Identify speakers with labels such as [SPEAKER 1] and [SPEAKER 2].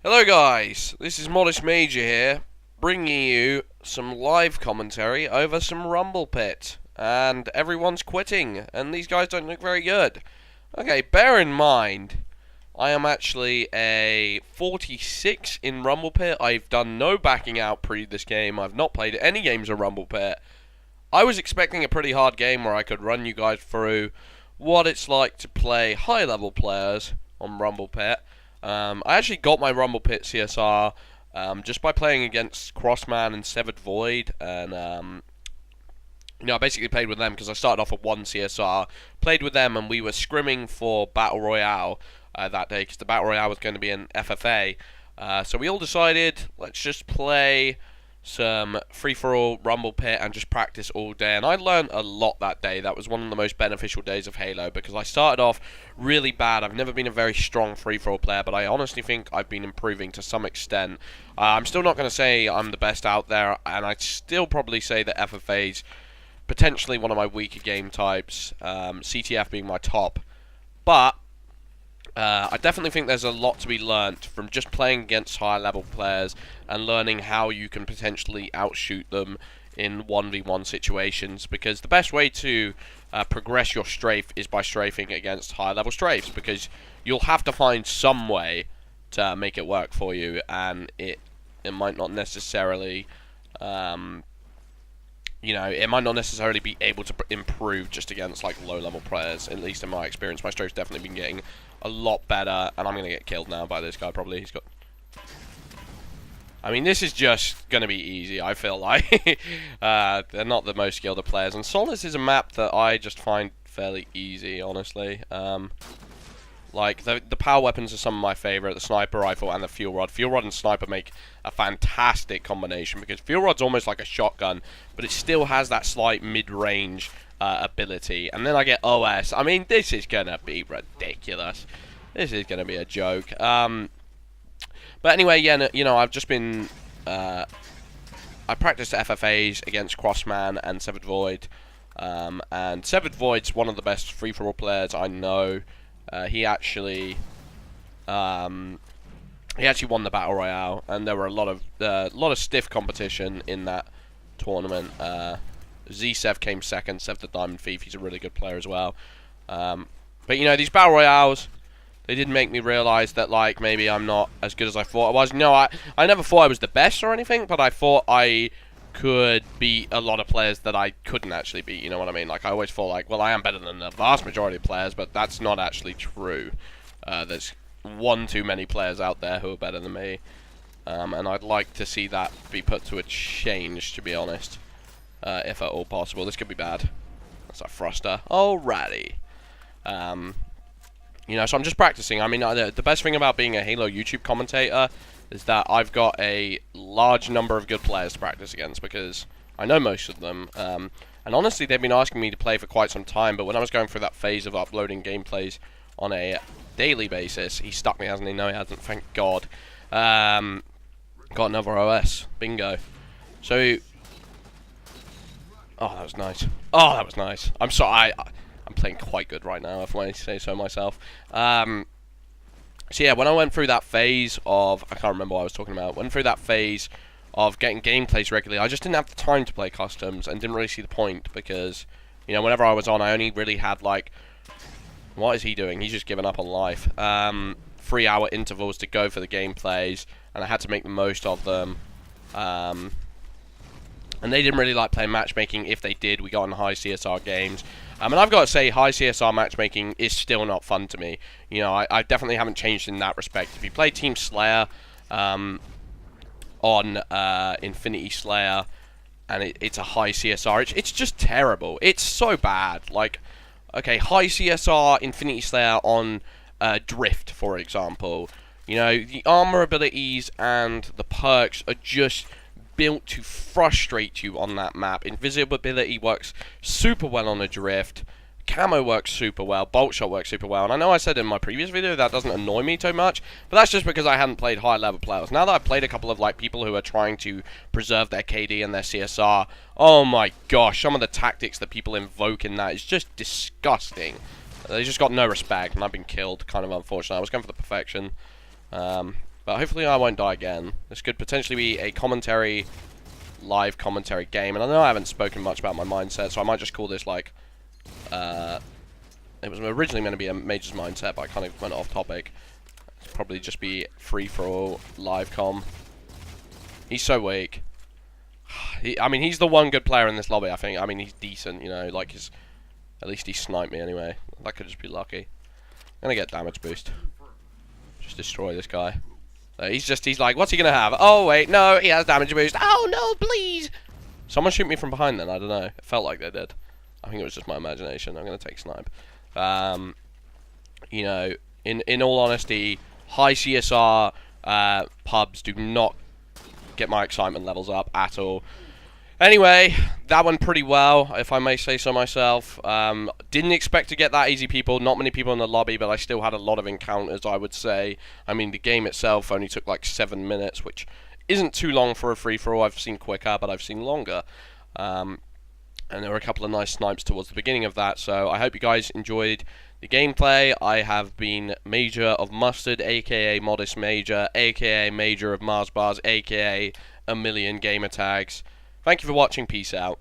[SPEAKER 1] Hello guys, this is Modest Major here, bringing you some live commentary over some Rumble Pit, and everyone's quitting, and these guys don't look very good. Okay, bear in mind, I am actually a 46 in Rumble Pit. I've done no backing out pre this game. I've not played any games of Rumble Pit. I was expecting a pretty hard game where I could run you guys through what it's like to play high-level players on Rumble Pit. I actually got my Rumble Pit CSR just by playing against Crossman and Severed Void, and I basically played with them because I started off with 1 CSR, played with them, and we were scrimming for Battle Royale that day because the Battle Royale was going to be an FFA. So we all decided, let's just play some free-for-all Rumble Pit and just practice all day, and I learned a lot that day. That was one of the most beneficial days of Halo because I started off really bad. I've never been a very strong free-for-all player, but I honestly think I've been improving to some extent. I'm still not going to say I'm the best out there, and I'd still probably say that FFA's potentially one of my weaker game types, CTF being my top, but I definitely think there's a lot to be learnt from just playing against higher level players and learning how you can potentially outshoot them in 1v1 situations, because the best way to progress your strafe is by strafing against higher level strafes, because you'll have to find some way to make it work for you, and it might not necessarily it might not necessarily be able to improve just against like low-level players. At least in my experience, my strafe's definitely been getting a lot better, and I'm gonna get killed now by this guy probably. He's got. I mean, this is just gonna be easy. I feel like they're not the most skilled of players, and Solace is a map that I just find fairly easy, honestly. Like, the power weapons are some of my favourite, the sniper rifle and the fuel rod. Fuel rod and sniper make a fantastic combination, because fuel rod's almost like a shotgun, but it still has that slight mid-range ability. And then I get OS. I mean, this is going to be ridiculous. This is going to be a joke. But anyway, yeah, I've just been... I practiced FFAs against Crossman and Severed Void. And Severed Void's one of the best free-for-all players I know. He actually won the Battle Royale, and there were a lot of stiff competition in that tournament. Z-Sev came second, Sev the Diamond Thief, he's a really good player as well. But these Battle Royales, they did make me realise that like maybe I'm not as good as I thought I was. I never thought I was the best or anything, but I thought I could beat a lot of players that I couldn't actually beat, you know what I mean? Like, I always thought, like, well, I am better than the vast majority of players, but that's not actually true. There's one too many players out there who are better than me, and I'd like to see that be put to a change, to be honest, if at all possible. This could be bad. That's a thruster. Alrighty. So I'm just practicing. I mean, the best thing about being a Halo YouTube commentator is that I've got a large number of good players to practice against, because I know most of them. And honestly, they've been asking me to play for quite some time, but when I was going through that phase of uploading gameplays on a daily basis, he stuck me, hasn't he? No, he hasn't, thank God. Got another OS. Bingo. So... Oh, that was nice. Oh, that was nice. I'm sorry, I'm playing quite good right now, if I say so myself. So yeah, when I went through that phase of... I can't remember what I was talking about. Went through that phase of getting gameplays regularly, I just didn't have the time to play customs and didn't really see the point, because, whenever I was on, I only really had, like... What is he doing? He's just given up on life. 3-hour intervals to go for the gameplays, and I had to make the most of them. And they didn't really like playing matchmaking. If they did, we got in high CSR games. And I've got to say, high CSR matchmaking is still not fun to me. I definitely haven't changed in that respect. If you play Team Slayer on Infinity Slayer, and it's a high CSR, it's just terrible. It's so bad. Like, okay, high CSR Infinity Slayer on Drift, for example. The armor abilities and the perks are just built to frustrate you on that map. Invisibility works super well on a Drift. Camo works super well. Bolt shot works super well. And I know I said in my previous video that doesn't annoy me too much, but that's just because I hadn't played high level players. Now that I've played a couple of like people who are trying to preserve their KD and their CSR, oh my gosh, some of the tactics that people invoke in that is just disgusting. They just got no respect, and I've been killed. Kind of unfortunate. I was going for the perfection. But hopefully I won't die again. This could potentially be a live commentary game. And I know I haven't spoken much about my mindset, so I might just call this like... it was originally meant to be a Major's mindset, but I kind of went off topic. It's probably just be free-for-all live com. He's so weak. I mean, he's the one good player in this lobby, I think. I mean, he's decent, you know, like at least he sniped me anyway. That could just be lucky. I'm gonna get damage boost. Just destroy this guy. He's like, what's he gonna have? Oh, wait, no, he has damage boost. Oh, no, please. Someone shoot me from behind then, I don't know. It felt like they did. I think it was just my imagination. I'm gonna take snipe. You know, in all honesty, high CSR pubs do not get my excitement levels up at all. Anyway, that went pretty well, if I may say so myself. Didn't expect to get that easy people. Not many people in the lobby, but I still had a lot of encounters, I would say. I mean, the game itself only took like 7 minutes, which isn't too long for a free-for-all. I've seen quicker, but I've seen longer. And there were a couple of nice snipes towards the beginning of that, so I hope you guys enjoyed the gameplay. I have been Major of Mustard, aka Modest Major, aka Major of Mars Bars, aka a million gamer tags. Thank you for watching, peace out.